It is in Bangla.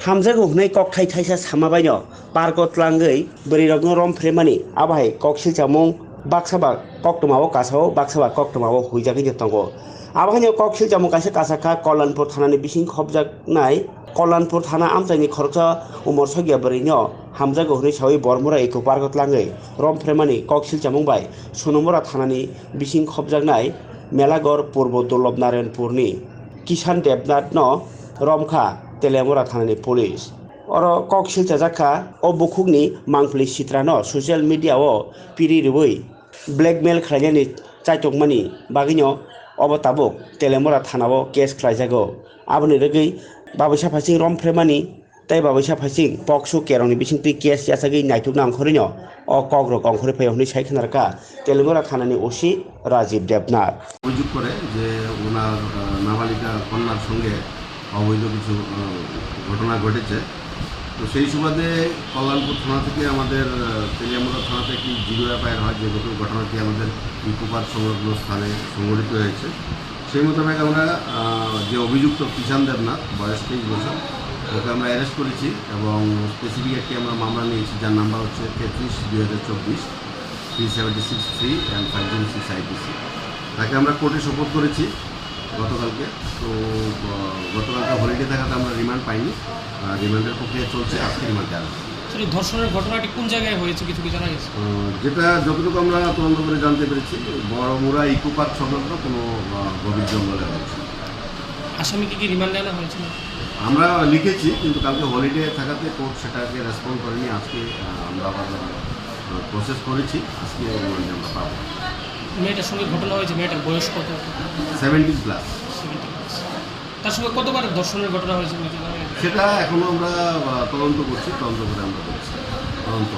Hamza gungnai kok thai thai sa samabaino pargot langai berirokno rom fremani abai kok silchamung baksaba kok tomao kasao baksaba kok tomao huijagi tongo abahani kok silchamung kaisa kasaka Kollanpur thanani bising khobjaknai Kollanpur thana amchaini khorcha umor sogia berino Hamza gungnai sawi bormura eko pargot langai rom fremani kok silchamung bai Sonomora thanani bising khobjaknai Melagor Purbo Dullab Narenpurni Kisan Debnath no Romkha Telemora thanani police oro kok silchajaka o bukhukni mangpli sitrano social media o piri rubui blackmail khlainani chaitokmani bagino obo tabuk Telemora thanao case khlaijago aboni regui babaisa phasing rom fremani tai babaisa phasing pokso kerongni bisingtui case yasagi naitukna angkhorino o kok rok angkhore phayoni saikhnarka Telemora thanani osi Rajiv Debnath অভিযোগ করে যে ওনার নাবালিকা কন্যার সঙ্গে অবৈধ কিছু ঘটনা ঘটেছে তো সেই সুবাদে কল্যাণপুর থানা থেকে আমাদের তেলিয়ামুড়া থানাতে একটি জিরো এফআইআর হয় যে ঘটনাটি আমাদের ইকোপার্ক সংলগ্ন স্থানে সংঘটিত হয়েছে সেই মোতাবেক আমরা যে অভিযুক্ত কিষান দেবনাথ বয়স 23 বছর ওকে আমরা অ্যারেস্ট করেছি এবং স্পেসিফিক একটি আমরা মামলা নিয়েছি যার নাম্বার হচ্ছে 33/2024 376-3 অ্যান্ড 506 IPC তাকে আমরা কোর্টে সোপর্দ করেছি গতকালকে তো গতকালকে হলিডে থাকাতে আমরা রিমান্ড পাইনি রিমান্ডের প্রক্রিয়া চলছে আজকে রিমান্ডে আসবে এই ধর্ষণের ঘটনাটি কোন জায়গায় হয়েছে কিছু কি জানা গেছে যেটা যতটুকু আমরা তদন্ত করে জানতে পেরেছি বড়মুড়া ইকো পার্ক সংলগ্ন কোনো গভীর জঙ্গলে হয়েছে আসামিকে কি রিমান্ডে আনা হয়েছিল আমরা লিখেছি কিন্তু কালকে হলিডে থাকাতে কোর্ট সেটাকে রেসপন্ড করেনি আজকে আমরা আবার প্রসেস করেছি আজকে রিমান্ডে আমরা পাবো মেয়েটার সঙ্গে ঘটনা হয়েছে মেয়েটার বয়স কত 70+। তার সঙ্গে কতবার ধর্ষণের ঘটনা হয়েছে সেটা এখনো আমরা তদন্ত করছি তদন্ত করে আমরা করছি তদন্ত